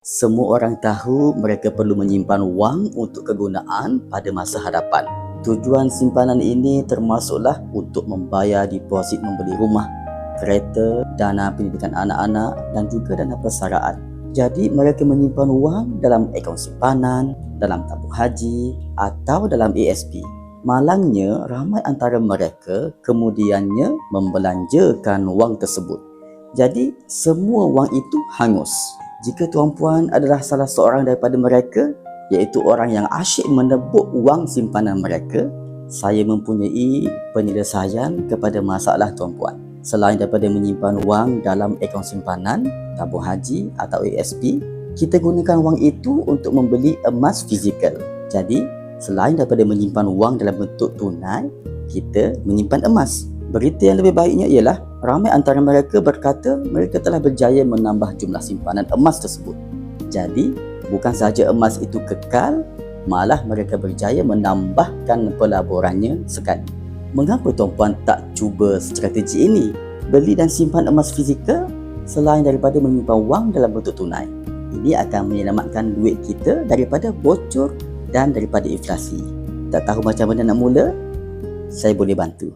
Semua orang tahu mereka perlu menyimpan wang untuk kegunaan pada masa hadapan. Tujuan simpanan ini termasuklah untuk membayar deposit membeli rumah, kereta, dana pendidikan anak-anak dan juga dana persaraan. Jadi mereka menyimpan wang dalam akaun simpanan, dalam tabung haji atau dalam ASP. Malangnya, ramai antara mereka kemudiannya membelanjakan wang tersebut. Jadi, semua wang itu hangus. Jika tuan-puan adalah salah seorang daripada mereka, iaitu orang yang asyik menebuk wang simpanan mereka, saya mempunyai penyelesaian kepada masalah tuan-puan. Selain daripada menyimpan wang dalam akaun simpanan, tabung haji atau ASP, kita gunakan wang itu untuk membeli emas fizikal. Jadi, selain daripada menyimpan wang dalam bentuk tunai, kita menyimpan emas. Berita yang lebih baiknya ialah ramai antara mereka berkata mereka telah berjaya menambah jumlah simpanan emas tersebut. Jadi, bukan sahaja emas itu kekal, malah mereka berjaya menambahkan pelaburannya sekali. Mengapa tuan-puan tak cuba strategi ini? Beli dan simpan emas fizikal selain daripada menyimpan wang dalam bentuk tunai. Ini akan menyelamatkan duit kita daripada bocor dan daripada inflasi. Tak tahu macam mana nak mula? Saya boleh bantu.